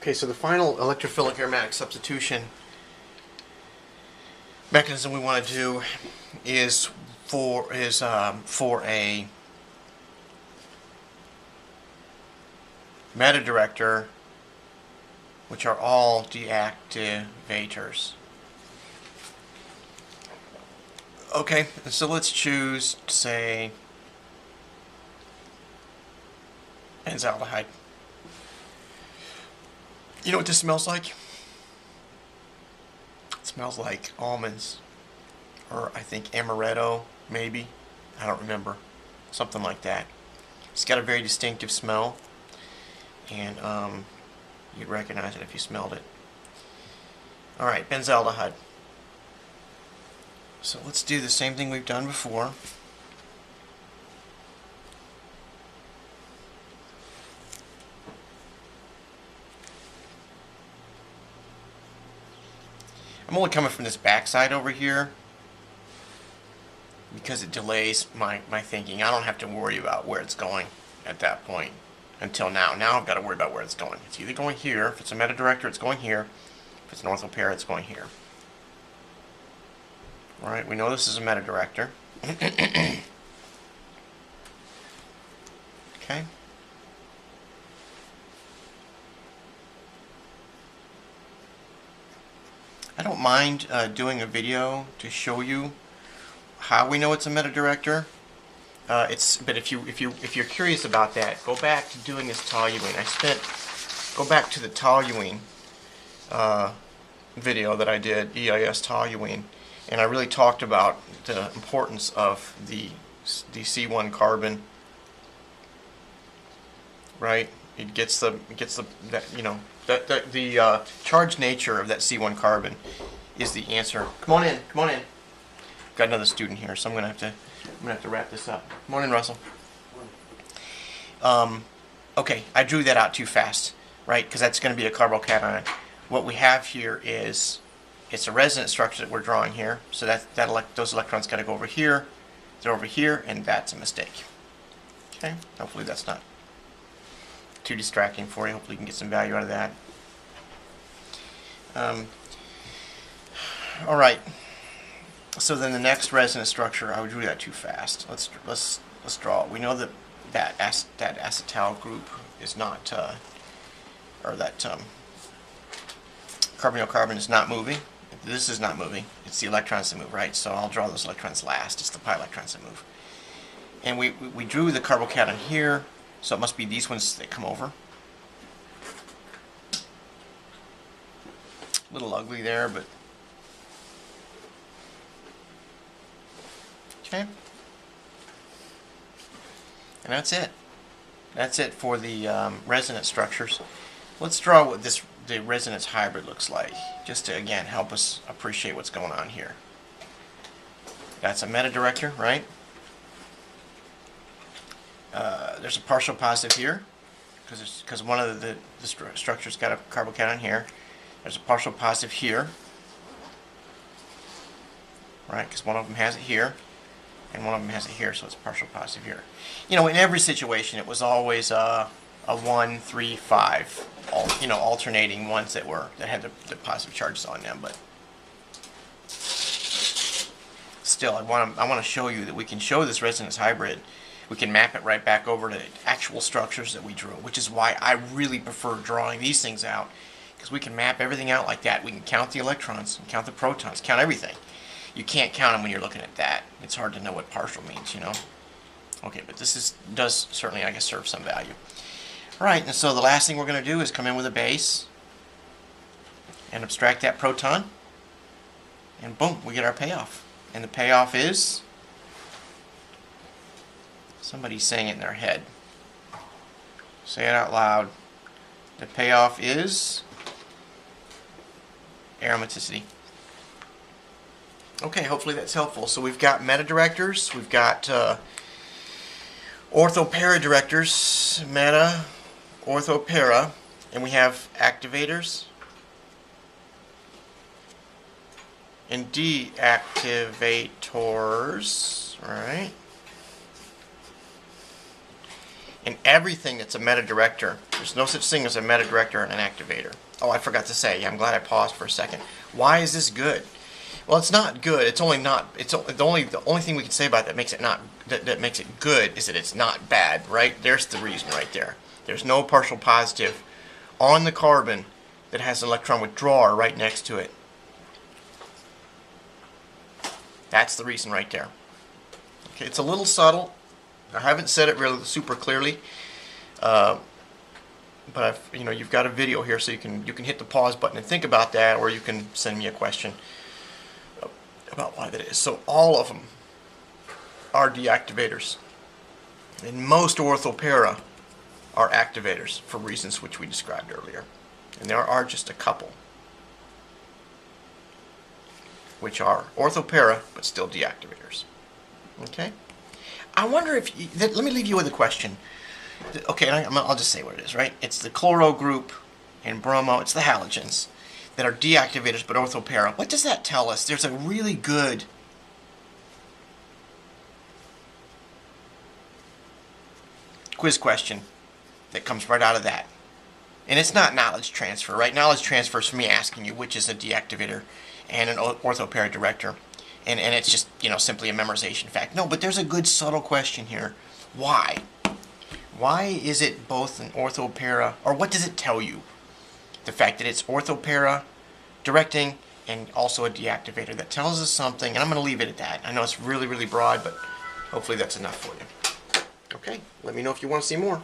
Okay, so the final electrophilic aromatic substitution mechanism we want to do is for a meta director, which are all deactivators. Okay, so let's choose, say, benzaldehyde. You know what this smells like? It smells like almonds, or I think amaretto, maybe. I don't remember. Something like that. It's got a very distinctive smell, and you'd recognize it if you smelled it. Alright, benzaldehyde. So let's do the same thing we've done before. I'm only coming from this backside over here because it delays my thinking. I don't have to worry about where it's going at that point until now. Now I've got to worry about where it's going. It's either going here. If it's a meta director, it's going here. If it's an orthopara, it's going here. Alright, we know this is a meta director. Okay. I don't mind doing a video to show you how we know it's a meta director. But if you're curious about that, go back to doing this toluene. Go back to the toluene video that I did, EAS toluene, and I really talked about the importance of the C1 carbon. Right? It gets the charged nature of that C1 carbon is the answer. Come on in. Come on in. Got another student here, so I'm gonna have to wrap this up. Come on in, Russell. Okay, I drew that out too fast, right? Because that's going to be a carbocation. What we have here is it's a resonance structure that we're drawing here. So those electrons got to go over here. They're over here, and that's a mistake. Okay. Hopefully that's not too distracting for you. Hopefully you can get some value out of that. All right. So then the next resonance structure, I would drew that too fast. Let's draw it. We know that acetal group is not, or that carbonyl carbon is not moving. This is not moving. It's the electrons that move, right? So I'll draw those electrons last. It's the pi electrons that move. And we drew the carbocation here, so it must be these ones that come over. A little ugly there, but okay. And that's it. That's it for the resonance structures. Let's draw what the resonance hybrid looks like, just to again help us appreciate what's going on here. That's a meta director, right? There's a partial positive here because one of the structures got a carbocation here. There's a partial positive here, right? Because one of them has it here, and one of them has it here, so it's partial positive here. You know, in every situation, it was always a 1, 3, 5, alternating ones that had the positive charges on them. But still, I want to show you that we can show this resonance hybrid. We can map it right back over to actual structures that we drew, which is why I really prefer drawing these things out, because we can map everything out like that. We can count the electrons, count the protons, count everything. You can't count them when you're looking at that. It's hard to know what partial means, you know. Okay, but this does certainly, I guess, serve some value. All right, and so the last thing we're going to do is come in with a base and abstract that proton, and boom, we get our payoff. And the payoff is, somebody's saying it in their head. Say it out loud. The payoff is aromaticity. Okay, hopefully that's helpful. So we've got meta directors, we've got orthopara directors, meta, orthopara, and we have activators and deactivators, all right? And everything that's a meta director, there's no such thing as a meta director and an activator. Oh, I forgot to say, I'm glad I paused for a second. Why is this good? Well, it's not good. It's only not. It's the only thing we can say about that makes it not that makes it good is that it's not bad, right? There's the reason right there. There's no partial positive on the carbon that has an electron withdrawer right next to it. That's the reason right there. Okay, it's a little subtle. I haven't said it really super clearly, but you've got a video here, so you can hit the pause button and think about that, or you can send me a question about why that is. So all of them are deactivators, and most orthopara are activators for reasons which we described earlier, and there are just a couple which are orthopara but still deactivators. Okay, I wonder if let me leave you with a question. Okay, I'll just say what it is, right? It's the chloro group and bromo, it's the halogens that are deactivators but orthopara. What does that tell us? There's a really good quiz question that comes right out of that. And it's not knowledge transfer, right? Knowledge transfer is for me asking you which is a deactivator and an orthopara director. And it's just, simply a memorization fact. No, but there's a good subtle question here. Why? Why is it both an orthopara, or what does it tell you? The fact that it's orthopara directing and also a deactivator. That tells us something, and I'm going to leave it at that. I know it's really, really broad, but hopefully that's enough for you. Okay, let me know if you want to see more.